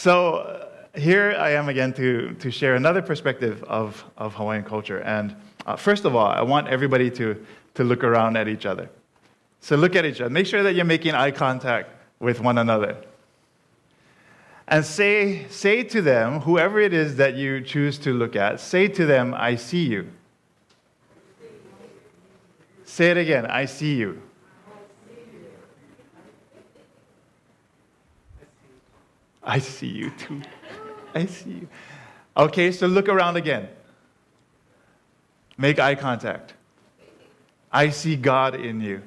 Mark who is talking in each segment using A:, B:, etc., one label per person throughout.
A: Here I am again to share another perspective of Hawaiian culture. And first of all, I want everybody to look around at each other. So look at each other. Make sure that you're making eye contact with one another. And say to them, whoever it is that you choose to look at, say to them, I see you. Say it again, I see you. I see you too. I see you. Okay, so look around again. Make eye contact. I see God in you.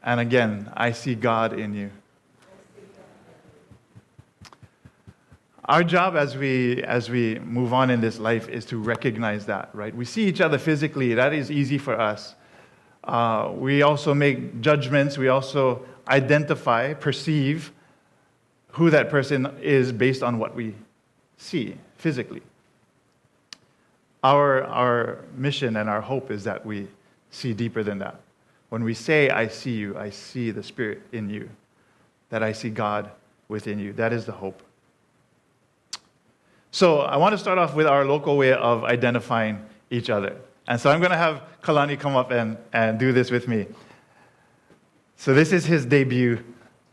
A: And again, I see God in you. Our job as we move on in this life is to recognize that, right? We see each other physically. That is easy for us. We also make judgments. We also identify, perceive who that person is based on what we see physically. Our mission and our hope is that we see deeper than that. When we say, I see you, I see the Spirit in you, that I see God within you. That is the hope. So I want to start off with our local way of identifying each other. And so I'm going to have Kalani come up and do this with me. So this is his debut,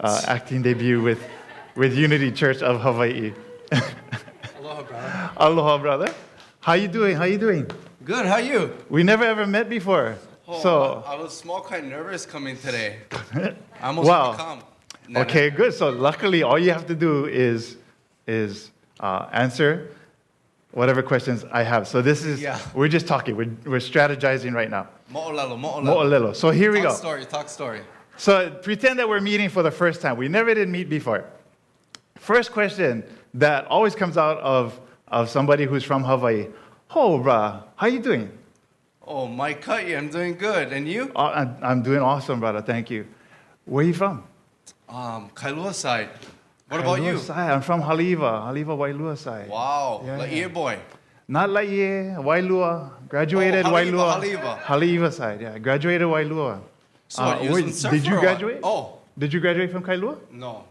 A: acting debut with Unity Church of Hawaii.
B: Aloha, brother.
A: Aloha, brother. How you doing? How you doing?
B: Good, how you?
A: We never ever met before.
B: I was small, kind of nervous coming today. I almost want to come.
A: Okay, good. So luckily, all you have to do is answer whatever questions I have. So this is, we're just talking. We're strategizing right now.
B: Mo'olelo.
A: Mo'olelo. So here we go.
B: Talk story.
A: So pretend that we're meeting for the first time. We never did meet before. First question that always comes out of somebody who's from Hawaii. Oh, brah, how you doing?
B: Oh, my Kai, I'm doing good. And you?
A: I'm doing awesome, brother. Thank you. Where are you from?
B: Kailua side. What about you?
A: Side. I'm from Haliva Wailua side.
B: Wow, Laie boy.
A: Not Laie, Wailua. Graduated Wailua. Haliva side, yeah. Graduated Wailua.
B: So
A: did you graduate?
B: Oh.
A: Did you graduate from Kailua?
B: No.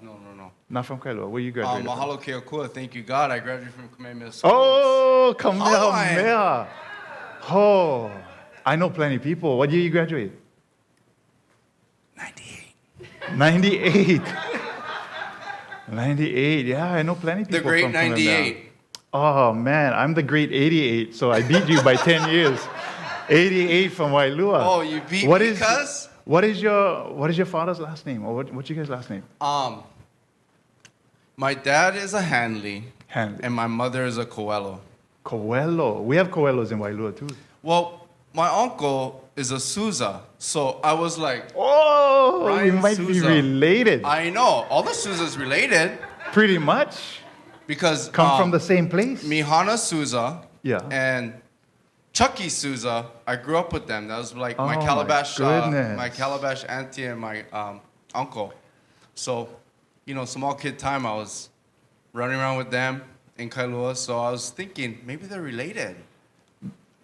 A: Not from Kailua. Where you graduated
B: Mahalo Keokua. Thank you, God. I graduated from Kamehameha School.
A: Oh, Kamehameha. Oh, I know plenty of people. What year you graduate? 98. 98. Yeah, I know plenty of people.
B: The great
A: from
B: 98.
A: Oh, man. I'm the great 88, so I beat you by 10 years. 88 from Wailua.
B: Oh, you beat me, cuz?
A: What is your father's last name? Or what's your guys' last name?
B: My dad is a Hanley.
A: Hanley.
B: And my mother is a Coelho.
A: Coelho. We have Coelhos in Wailua, too.
B: Well, my uncle is a Souza. So I was like,
A: oh,
B: Ryan
A: we might
B: Souza.
A: be related.
B: I know. All the Souzas related.
A: Pretty much.
B: Because
A: come from the same place.
B: Mihana Souza.
A: Yeah.
B: And Chucky Souza. I grew up with them. That was like my Calabash auntie and my uncle. So, small kid time, I was running around with them in Kailua. So I was thinking maybe they're related.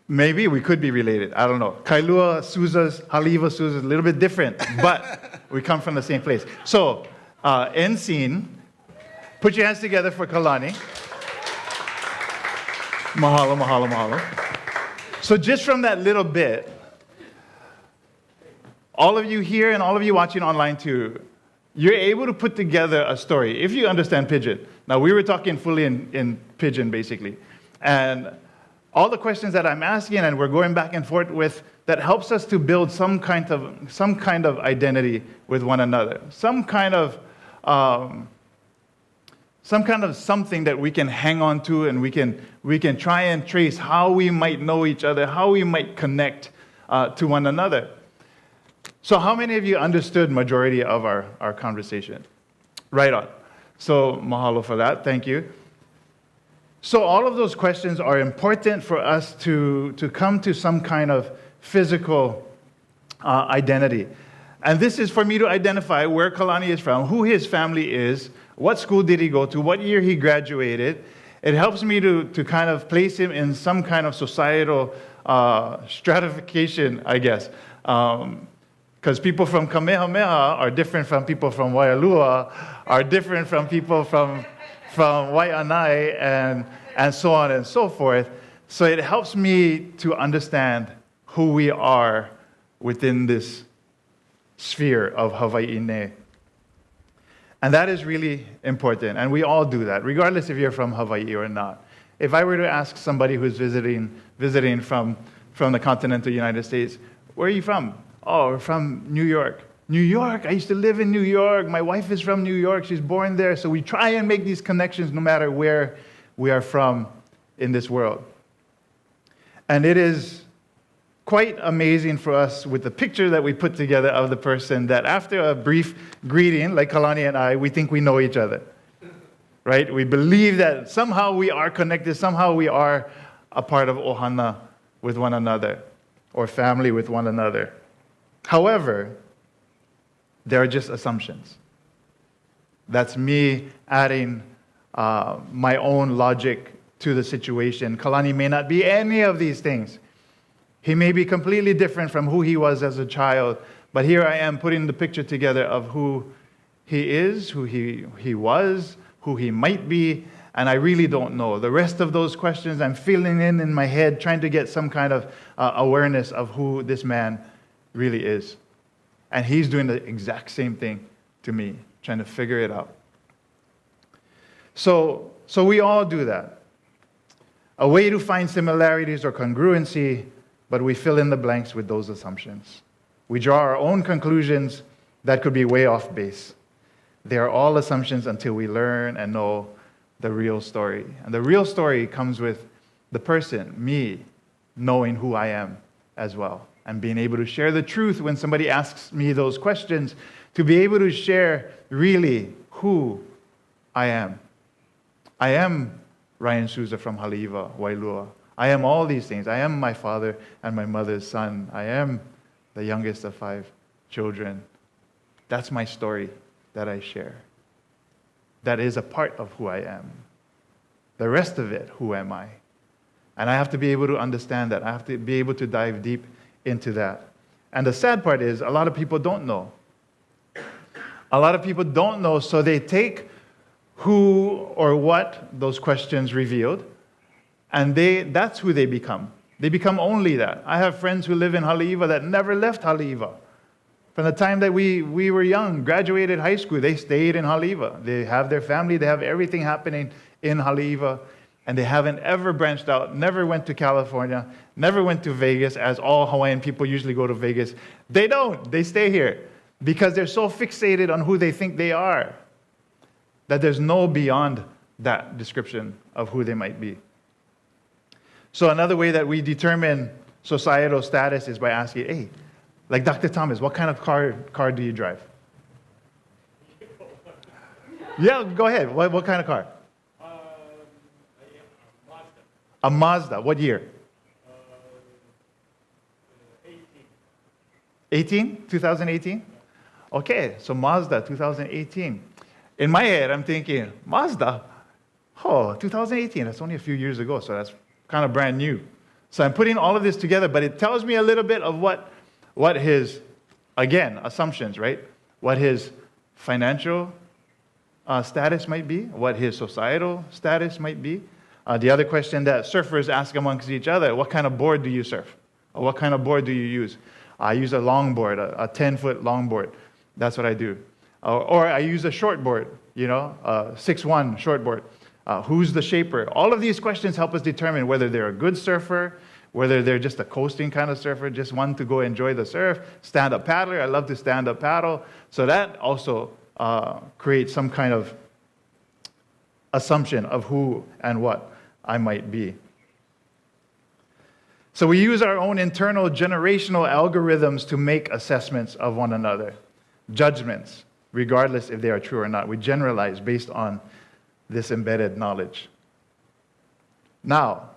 A: Maybe we could be related. I don't know. Kailua Souzas, Haliva Souzas, a little bit different, but we come from the same place. So, end scene. Put your hands together for Kalani. Mahalo. So just from that little bit, all of you here and all of you watching online too, you're able to put together a story, if you understand Pidgin. Now, we were talking fully in Pidgin, basically. And all the questions that I'm asking and we're going back and forth with, that helps us to build some kind of identity with one another. Some kind of something that we can hang on to, and we can try and trace how we might know each other, how we might connect to one another. So how many of you understood majority of our conversation? Right on. So mahalo for that. Thank you. So all of those questions are important for us to come to some kind of physical identity. And this is for me to identify where Kalani is from, who his family is, what school did he go to, what year he graduated. It helps me to kind of place him in some kind of societal stratification, I guess. Because people from Kamehameha are different from people from Waialua, are different from people from Waianae, and so on and so forth. So it helps me to understand who we are within this sphere of Hawaii'ne. And that is really important, and we all do that, regardless if you're from Hawaii or not. If I were to ask somebody who's visiting from the continental United States, where are you from? Oh, we're from New York. New York? I used to live in New York. My wife is from New York. She's born there. So we try and make these connections no matter where we are from in this world. And it is quite amazing for us with the picture that we put together of the person that after a brief greeting, like Kalani and I, we think we know each other. Right? We believe that somehow we are connected, somehow we are a part of ohana with one another, or family with one another. However, there are just assumptions. That's me adding my own logic to the situation. Kalani may not be any of these things. He may be completely different from who he was as a child, but here I am putting the picture together of who he is, who he was, who he might be, and I really don't know. The rest of those questions I'm filling in my head, trying to get some kind of awareness of who this man really is. And he's doing the exact same thing to me, trying to figure it out. So we all do that. A way to find similarities or congruency, but we fill in the blanks with those assumptions. We draw our own conclusions that could be way off base. They are all assumptions until we learn and know the real story. And the real story comes with the person, me, knowing who I am as well, and being able to share the truth when somebody asks me those questions, to be able to share really who I am. I am Ryan Souza from Haleiwa, Wailua. I am all these things. I am my father and my mother's son. I am the youngest of 5 children. That's my story that I share. That is a part of who I am. The rest of it, who am I? And I have to be able to understand that. I have to be able to dive deep into that. And the sad part is, a lot of people don't know. A lot of people don't know, so they take who or what those questions revealed, and that's who they become. They become only that. I have friends who live in Haleiwa that never left Haleiwa. From the time that we were young, graduated high school, they stayed in Haleiwa. They have their family, they have everything happening in Haleiwa, and they haven't ever branched out, never went to California, never went to Vegas, as all Hawaiian people usually go to Vegas. They don't. They stay here because they're so fixated on who they think they are that there's no beyond that description of who they might be. So another way that we determine societal status is by asking, hey, like Dr. Thomas, what kind of car do you drive? Yeah, go ahead. What kind of car?
C: Mazda.
A: A Mazda. What year? 18? 2018? Okay, so Mazda 2018. In my head, I'm thinking, Mazda? Oh, 2018. That's only a few years ago, so that's kind of brand new. So I'm putting all of this together, but it tells me a little bit of what his, again, assumptions, right? What his financial status might be, what his societal status might be. The other question that surfers ask amongst each other, what kind of board do you surf? Or what kind of board do you use? I use a longboard, a 10-foot longboard. That's what I do. Or I use a shortboard, a 6'1" shortboard. Who's the shaper? All of these questions help us determine whether they're a good surfer, whether they're just a coasting kind of surfer, just one to go enjoy the surf, stand-up paddler. I love to stand-up paddle. So that also creates some kind of assumption of who and what I might be. So we use our own internal generational algorithms to make assessments of one another, judgments, regardless if they are true or not. We generalize based on this embedded knowledge. Now,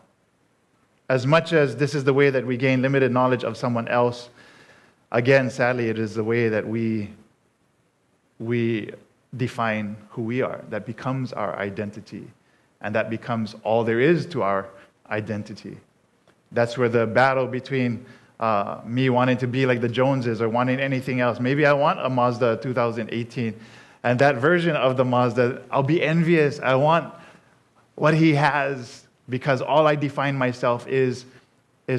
A: as much as this is the way that we gain limited knowledge of someone else, again, sadly, it is the way that we define who we are. That becomes our identity, and that becomes all there is to our identity. That's where the battle between me wanting to be like the Joneses or wanting anything else. Maybe I want a Mazda 2018. And that version of the Mazda, I'll be envious. I want what he has because all I define myself is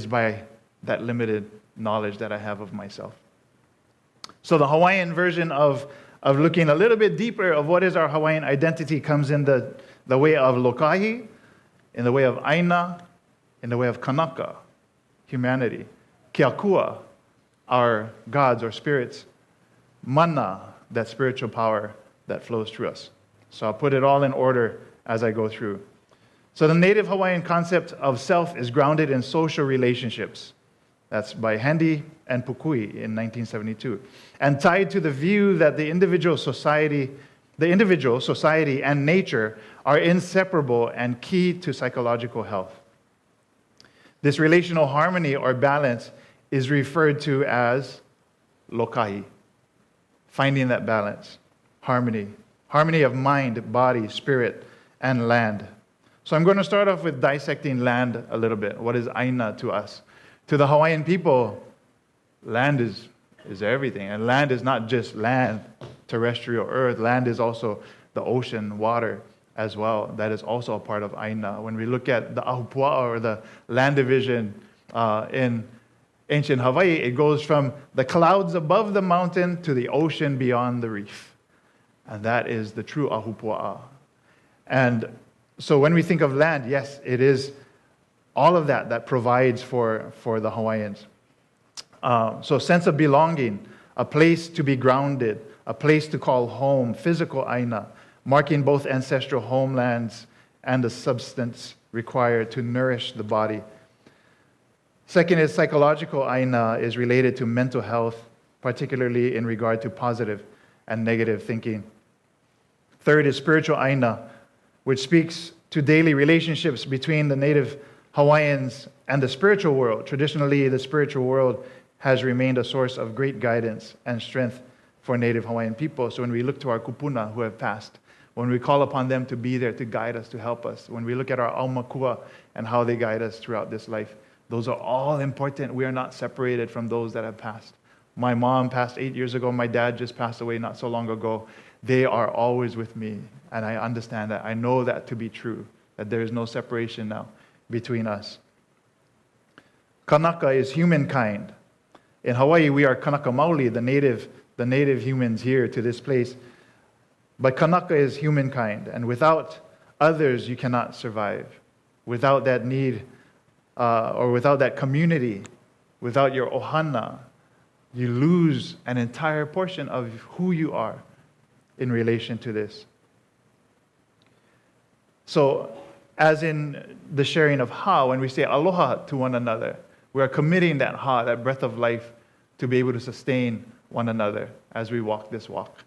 A: by that limited knowledge that I have of myself. So the Hawaiian version of looking a little bit deeper of what is our Hawaiian identity comes in the way of lokahi, in the way of aina, in the way of kanaka, humanity, keakua, our gods or spirits, mana, that spiritual power that flows through us. So I'll put it all in order as I go through. So the native Hawaiian concept of self is grounded in social relationships. That's by Handy and Pukui in 1972. And tied to the view that the individual society and nature are inseparable and key to psychological health. This relational harmony or balance is referred to as lokahi, finding that balance, harmony of mind, body, spirit, and land. So I'm going to start off with dissecting land a little bit. What is aina to us? To the Hawaiian people, land is everything. And land is not just land, terrestrial earth. Land is also the ocean, water as well. That is also a part of aina. When we look at the ahupua'a or the land division in ancient Hawaii, it goes from the clouds above the mountain to the ocean beyond the reef. And that is the true ahupua'a. And so when we think of land, yes, it is all of that provides for the Hawaiians. So sense of belonging, a place to be grounded, a place to call home, physical aina, marking both ancestral homelands and the substance required to nourish the body. Second is psychological aina is related to mental health, particularly in regard to positive and negative thinking. Third is spiritual aina, which speaks to daily relationships between the native Hawaiians and the spiritual world. Traditionally, the spiritual world has remained a source of great guidance and strength for native Hawaiian people. So when we look to our kupuna who have passed, when we call upon them to be there, to guide us, to help us, when we look at our aumakua and how they guide us throughout this life, those are all important. We are not separated from those that have passed. My mom passed 8 years ago. My dad just passed away not so long ago. They are always with me, and I understand that. I know that to be true, that there is no separation now between us. Kanaka is humankind. In Hawaii, we are Kanaka Maoli, the native humans here to this place. But Kanaka is humankind, and without others, you cannot survive. Without that need, or without that community, without your ohana, you lose an entire portion of who you are in relation to this. So, as in the sharing of ha, when we say aloha to one another, we are committing that ha, that breath of life, to be able to sustain one another as we walk this walk.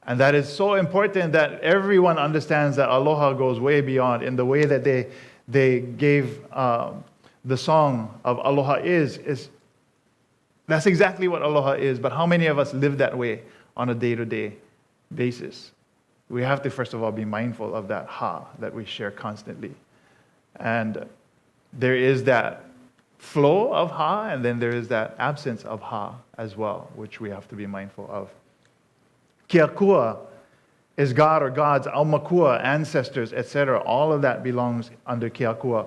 A: And that is so important that everyone understands that aloha goes way beyond in the way that they gave the song of aloha is that's exactly what aloha is, but how many of us live that way on a day-to-day basis? We have to, first of all, be mindful of that ha that we share constantly. And there is that flow of ha, and then there is that absence of ha as well, which we have to be mindful of. Keakua is God or gods, aumakua, ancestors, etc. All of that belongs under keakua.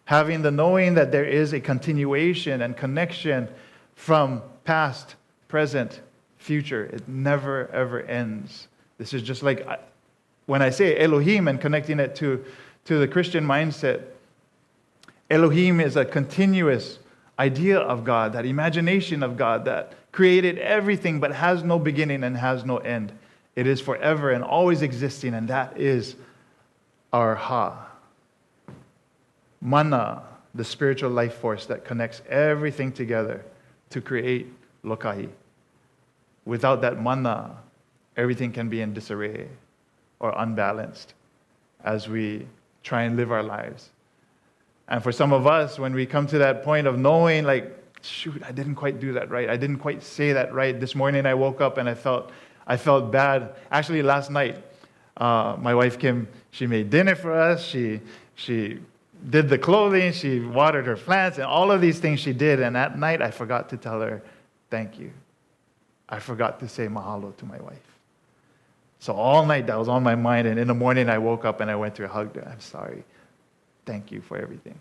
A: Having the knowing that there is a continuation and connection from past, present, future. It never, ever ends. This is just like when I say Elohim and connecting it to the Christian mindset. Elohim is a continuous idea of God, that imagination of God that created everything but has no beginning and has no end. It is forever and always existing, and that is our ha. Mana, the spiritual life force that connects everything together to create lokahi. Without that mana, everything can be in disarray or unbalanced as we try and live our lives. And for some of us, when we come to that point of knowing, like, shoot, I didn't quite do that right. I didn't quite say that right. This morning I woke up and I felt bad. Actually, last night, my wife Kim, she made dinner for us. She did the clothing, she watered her plants, and all of these things she did. And at night, I forgot to tell her, thank you. I forgot to say mahalo to my wife. So all night, that was on my mind. And in the morning, I woke up and I went to her, hugged her. I'm sorry. Thank you for everything.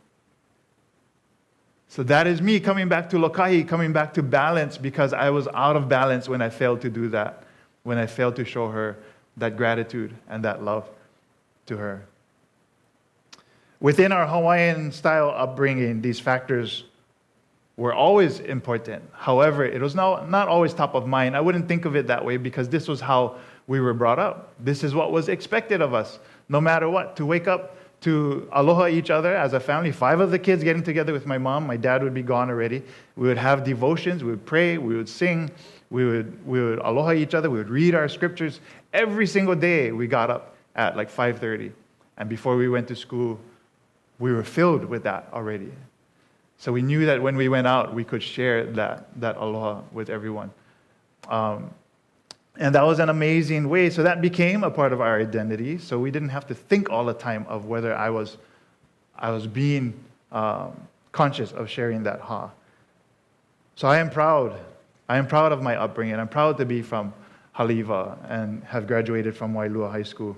A: So that is me coming back to Lokahi, coming back to balance, because I was out of balance when I failed to do that, when I failed to show her that gratitude and that love to her. Within our Hawaiian style upbringing, these factors were always important. However, it was not always top of mind. I wouldn't think of it that way because this was how we were brought up. This is what was expected of us, no matter what, to wake up, to aloha each other as a family. 5 of the kids getting together with my mom. My dad would be gone already. We would have devotions. We would pray. We would sing. We would aloha each other. We would read our scriptures. Every single day we got up at like 5:30. And before we went to school, we were filled with that already. So we knew that when we went out, we could share that aloha with everyone. And that was an amazing way. So that became a part of our identity. So we didn't have to think all the time of whether I was being conscious of sharing that ha. So I am proud. I am proud of my upbringing. I'm proud to be from Haliva and have graduated from Wailua High School.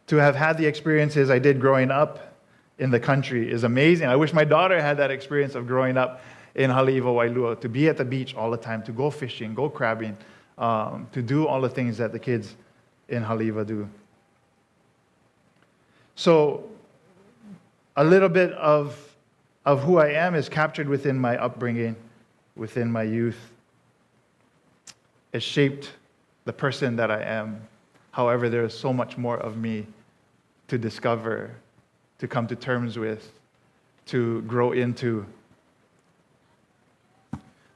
A: To have had the experiences I did growing up in the country is amazing. I wish my daughter had that experience of growing up in Haliva, Wailua, to be at the beach all the time, to go fishing, go crabbing, to do all the things that the kids in Haliva do. So a little bit of who I am is captured within my upbringing, within my youth. It shaped the person that I am. However, there is so much more of me to discover, to come to terms with, to grow into.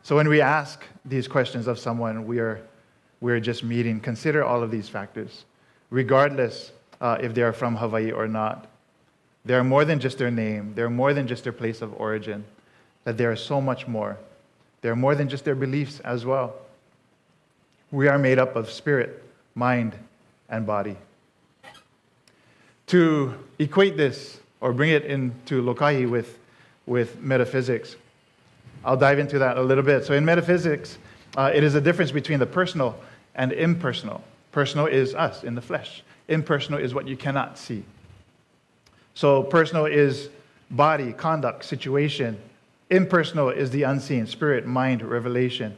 A: So when we ask these questions of someone we're just meeting, consider all of these factors, regardless if they are from Hawaii or not. They are more than just their name. They're more than just their place of origin. That they are so much more. They're more than just their beliefs as well. We are made up of spirit, mind, and body. To equate this or bring it into Lokahi with metaphysics, I'll dive into that a little bit. So in metaphysics, it is a difference between the personal and impersonal. Personal is us in the flesh. Impersonal is what you cannot see. So personal is body, conduct, situation. Impersonal is the unseen, spirit, mind, revelation.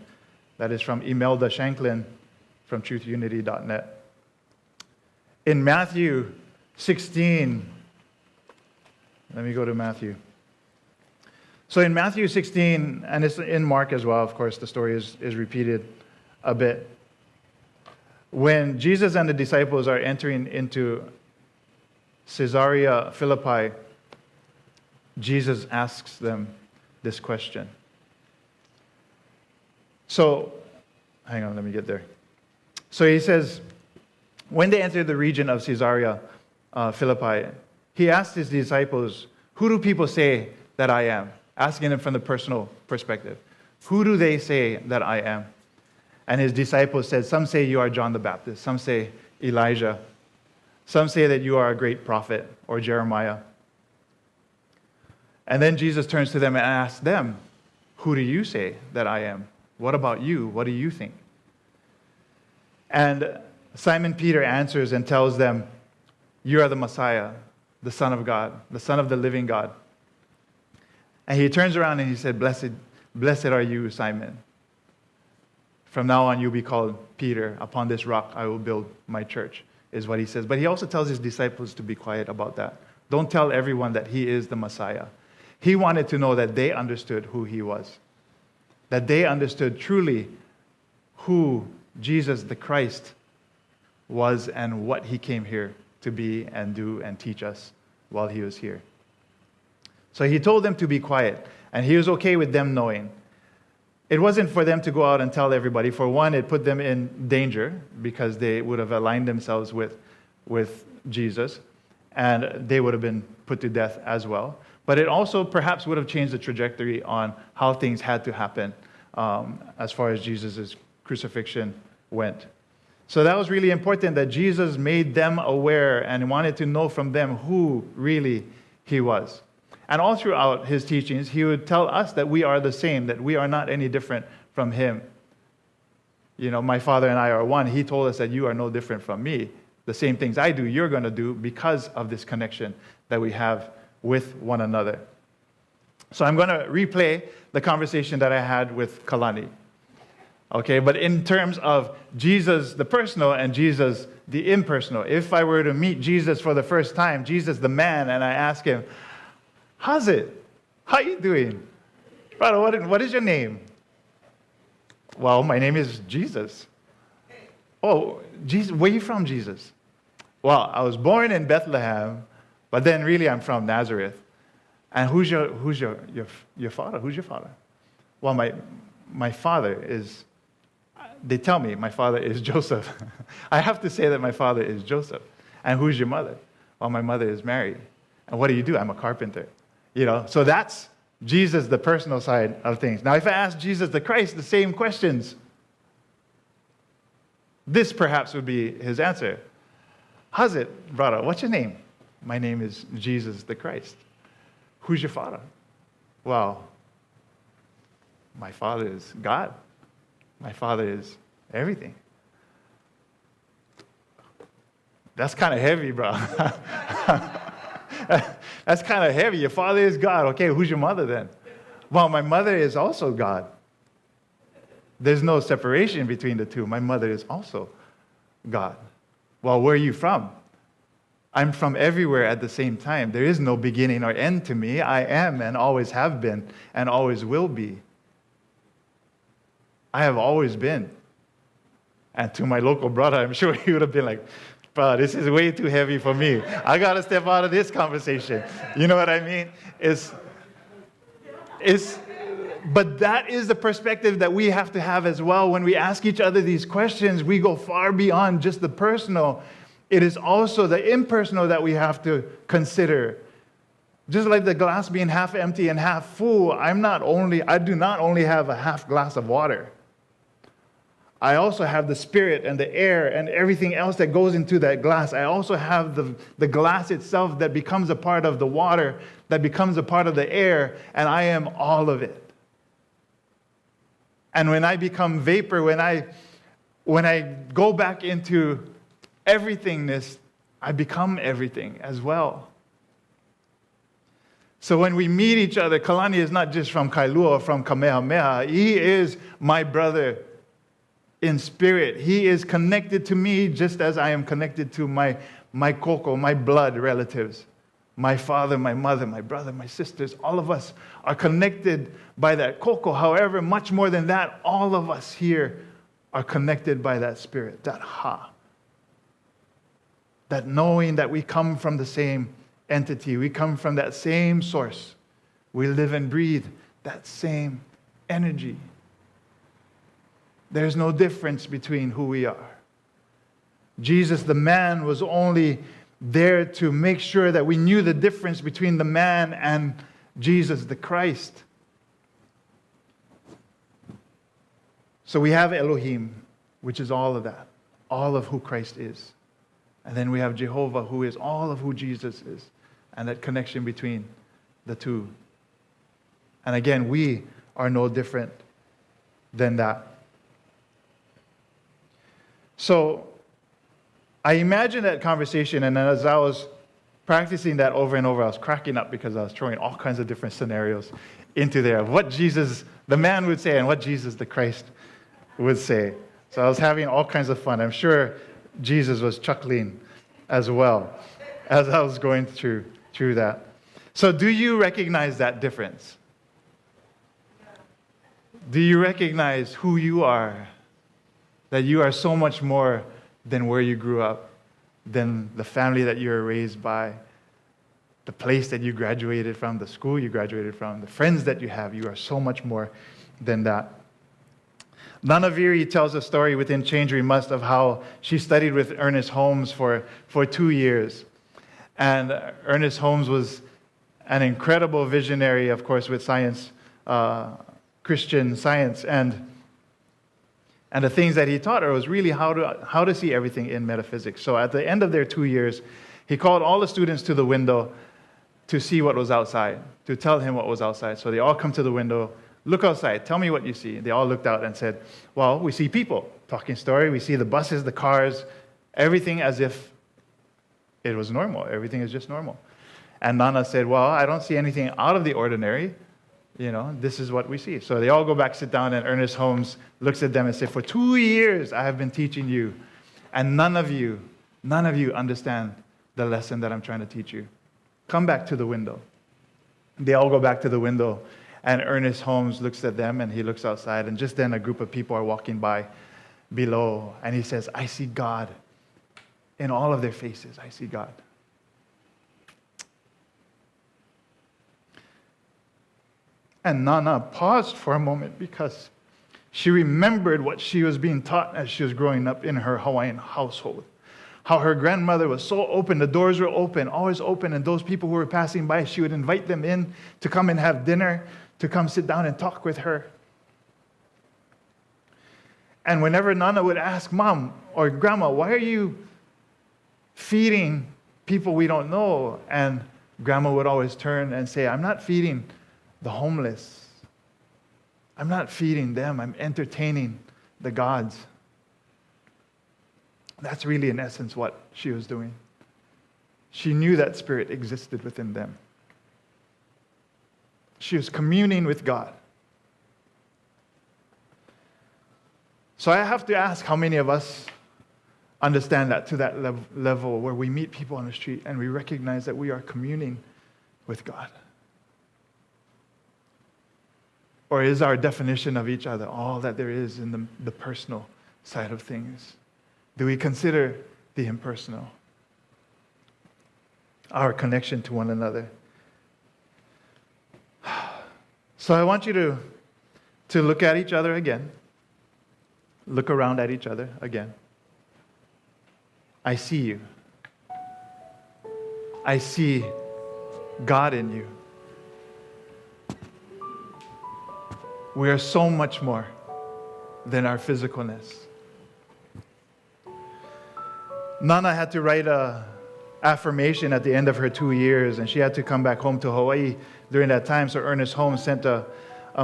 A: That is from Imelda Shanklin from truthunity.net. In Matthew 16, let me go to Matthew. So in Matthew 16, and it's in Mark as well, of course, the story is repeated a bit. When Jesus and the disciples are entering into Caesarea Philippi, Jesus asks them this question. So, hang on, let me get there. So he says, when they entered the region of Caesarea Philippi, he asked his disciples, who do people say that I am? Asking them from the personal perspective. Who do they say that I am? And his disciples said, some say you are John the Baptist. Some say Elijah. Some say that you are a great prophet or Jeremiah. And then Jesus turns to them and asks them, who do you say that I am? What about you? What do you think? And Simon Peter answers and tells them, you are the Messiah, the Son of God, the Son of the living God. And he turns around and he said, blessed are you, Simon. From now on, you'll be called Peter. Upon this rock, I will build my church, is what he says. But he also tells his disciples to be quiet about that. Don't tell everyone that he is the Messiah. He wanted to know that they understood who he was, that they understood truly who Jesus the Christ was and what he came here to be and do and teach us while he was here. So he told them to be quiet, and he was okay with them knowing. It wasn't for them to go out and tell everybody. For one, it put them in danger because they would have aligned themselves with Jesus, and they would have been put to death as well. But it also perhaps would have changed the trajectory on how things had to happen as far as Jesus' crucifixion went. So that was really important, that Jesus made them aware and wanted to know from them who really he was. And all throughout his teachings, he would tell us that we are the same, that we are not any different from him. You know, my Father and I are one. He told us that you are no different from me. The same things I do, you're going to do because of this connection that we have with one another. So I'm going to replay the conversation that I had with Kalani. Okay, but in terms of Jesus the personal and Jesus the impersonal, if I were to meet Jesus for the first time, Jesus the man, and I ask him, how's it? How you doing? Brother, what is your name? Well, my name is Jesus. Oh, Jesus, where are you from, Jesus? Well, I was born in Bethlehem, but then really I'm from Nazareth. And who's your father? Who's your father? Well, my father is, they tell me my father is Joseph. I have to say that my father is Joseph. And who's your mother? Well, my mother is Mary. And what do you do? I'm a carpenter. You know, so that's Jesus, the personal side of things. Now, if I ask Jesus the Christ the same questions, this perhaps would be his answer. How's it, brother? What's your name? My name is Jesus the Christ. Who's your father? Well, my father is God. My father is everything. That's kind of heavy, bro. That's kind of heavy. Your father is God. Okay, who's your mother then? Well, my mother is also God. There's no separation between the two. My mother is also God. Well, where are you from? I'm from everywhere at the same time. There is no beginning or end to me. I am and always have been and always will be. I have always been. And to my local brother, I'm sure he would have been like, bro, this is way too heavy for me. I got to step out of this conversation. You know what I mean? But that is the perspective that we have to have as well. When we ask each other these questions, we go far beyond just the personal. It is also the impersonal that we have to consider. Just like the glass being half empty and half full, I do not only have a half glass of water. I also have the spirit and the air and everything else that goes into that glass. I also have the glass itself that becomes a part of the water, that becomes a part of the air, and I am all of it. And when I become vapor, when I go back into everythingness, I become everything as well. So when we meet each other, Kalani is not just from Kailua or from Kamehameha. He is my brother in spirit. He is connected to me just as I am connected to my koko, my blood relatives. My father, my mother, my brother, my sisters, all of us are connected by that koko. However, much more than that, all of us here are connected by that spirit, that ha. That knowing that we come from the same entity, we come from that same source. We live and breathe that same energy. There's no difference between who we are. Jesus, the man, was only there to make sure that we knew the difference between the man and Jesus, the Christ. So we have Elohim, which is all of that, all of who Christ is. And then we have Jehovah, who is all of who Jesus is, and that connection between the two. And again, we are no different than that. So I imagine that conversation, and as I was practicing that over and over, I was cracking up because I was throwing all kinds of different scenarios into there of what Jesus, the man, would say and what Jesus, the Christ, would say. So I was having all kinds of fun. I'm sure Jesus was chuckling as well as I was going through that. So do you recognize that difference? Do you recognize who you are? That you are so much more than where you grew up, than the family that you were raised by, the place that you graduated from, the school you graduated from, the friends that you have. You are so much more than that. Nanaviri tells a story within Change We Must of how she studied with Ernest Holmes for 2 years. And Ernest Holmes was an incredible visionary, of course, with science, Christian science, and the things that he taught her was really how to see everything in metaphysics. So at the end of their 2 years, he called all the students to the window, to see what was outside, to tell him what was outside. So they all come to the window, look outside, tell me what you see. They all looked out and said, well, we see people, talking story, we see the buses, the cars, everything as if it was normal. Everything is just normal. And Nana said, well, I don't see anything out of the ordinary. This is what we see. So they all go back, sit down, and Ernest Holmes looks at them and says, for 2 years I have been teaching you, and none of you understand the lesson that I'm trying to teach you. Come back to the window. They all go back to the window, and Ernest Holmes looks at them, and he looks outside, and just then a group of people are walking by below, and he says, I see God. In all of their faces, I see God. And Nana paused for a moment because she remembered what she was being taught as she was growing up in her Hawaiian household. How her grandmother was so open, the doors were open, always open, and those people who were passing by, she would invite them in to come and have dinner, to come sit down and talk with her. And whenever Nana would ask, Mom or Grandma, why are you feeding people we don't know? And Grandma would always turn and say, I'm not feeding the homeless. I'm not feeding them. I'm entertaining the gods. That's really, in essence, what she was doing. She knew that spirit existed within them. She was communing with God. So I have to ask how many of us understand that to that level where we meet people on the street and we recognize that we are communing with God. Or is our definition of each other all that there is in the personal side of things? Do we consider the impersonal? Our connection to one another. So I want you to look at each other again. Look around at each other again. I see you. I see God in you. We are so much more than our physicalness. Nana had to write an affirmation at the end of her 2 years, and she had to come back home to Hawaii during that time. So Ernest Holmes sent a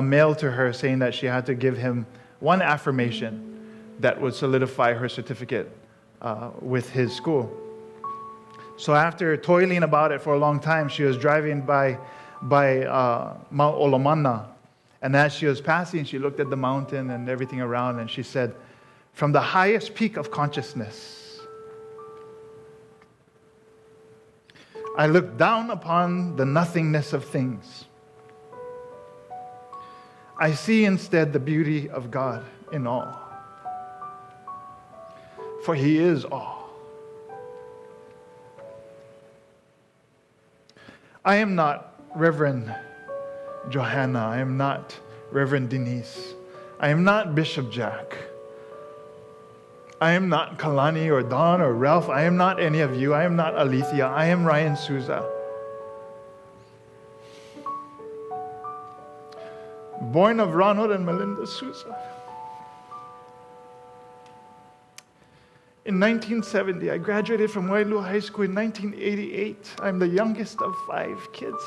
A: mail to her saying that she had to give him one affirmation that would solidify her certificate with his school. So after toiling about it for a long time, she was driving by Mount Olomana. And as she was passing, she looked at the mountain and everything around, and she said, from the highest peak of consciousness, I look down upon the nothingness of things. I see instead the beauty of God in all. For He is all. I am not Reverend Johanna. I am not Reverend Denise. I am not Bishop Jack. I am not Kalani or Don or Ralph. I am not any of you. I am not Alethea. I am Ryan Souza. Born of Ronald and Melinda Souza. In 1970, I graduated from Wailu High School in 1988. I'm the youngest of 5 kids.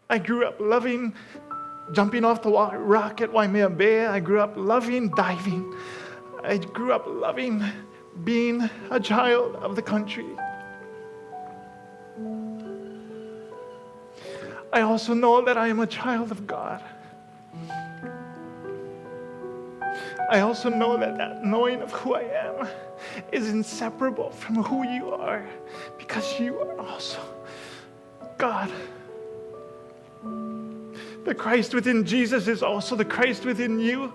A: I grew up loving jumping off the rock at Waimea Bay. I grew up loving diving. I grew up loving being a child of the country. I also know that I am a child of God. I also know that knowing of who I am is inseparable from who you are, because you are also God. The Christ within Jesus is also the Christ within you,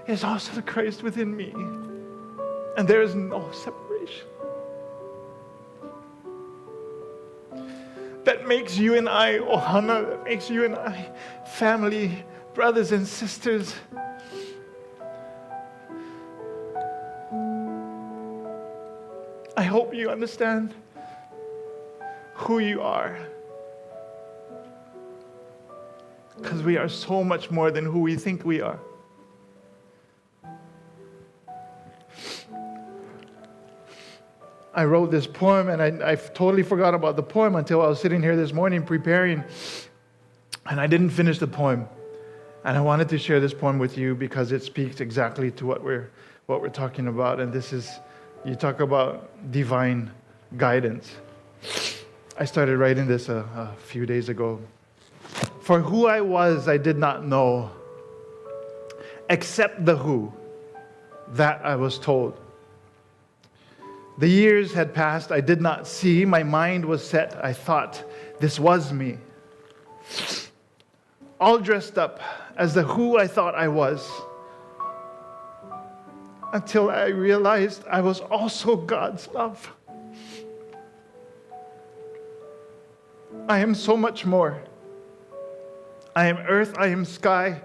A: is also the Christ within me. And there is no separation. That makes you and I ohana, that makes you and I family, brothers and sisters. I hope you understand who you are. Because we are so much more than who we think we are. I wrote this poem, and I totally forgot about the poem until I was sitting here this morning preparing, and I didn't finish the poem. And I wanted to share this poem with you because it speaks exactly to what we're talking about. And this is, you talk about divine guidance. I started writing this a few days ago. For who I was, I did not know, except the who, that I was told. The years had passed, I did not see. My mind was set, I thought this was me. All dressed up as the who I thought I was, until I realized I was also God's love. I am so much more. I am earth, I am sky.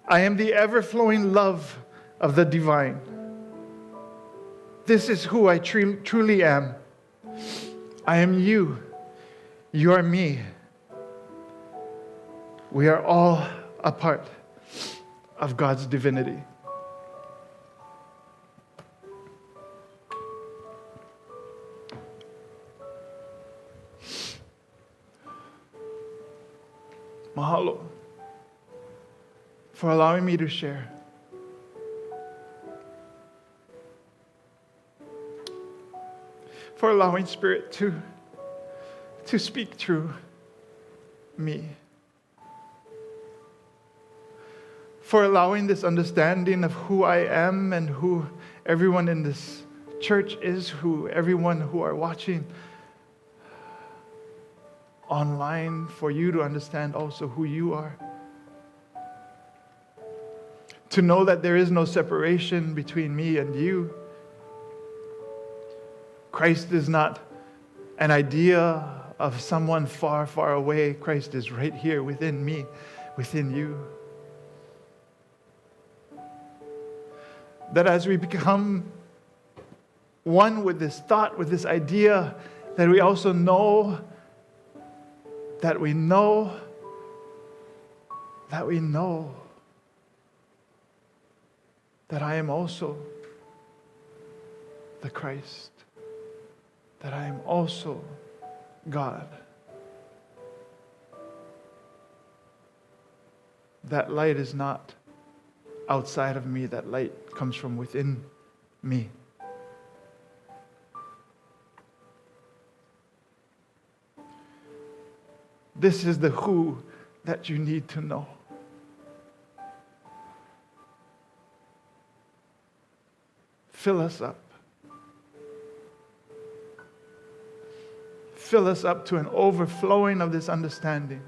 A: I am the ever-flowing love of the divine. This is who I truly am. I am you. You are me. We are all a part of God's divinity. Mahalo for allowing me to share. For allowing Spirit to speak through me. For allowing this understanding of who I am and who everyone in this church is, who everyone who are watching online, for you to understand also who you are. To know that there is no separation between me and you. Christ is not an idea of someone far, far away. Christ is right here within me, within you. That as we become one with this thought, with this idea, that we also know that we know that we know that I am also the Christ, that I am also God. That light is not outside of me, that light comes from within me. This is the who that you need to know. Fill us up. Fill us up to an overflowing of this understanding.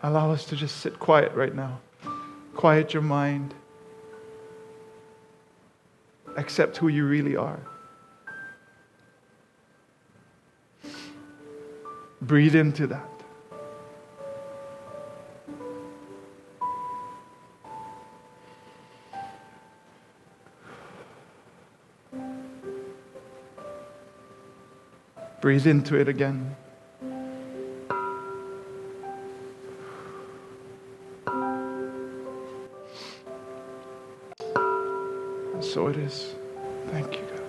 A: Allow us to just sit quiet right now. Quiet your mind. Accept who you really are. Breathe into that. Breathe into it again. And so it is. Thank you, God.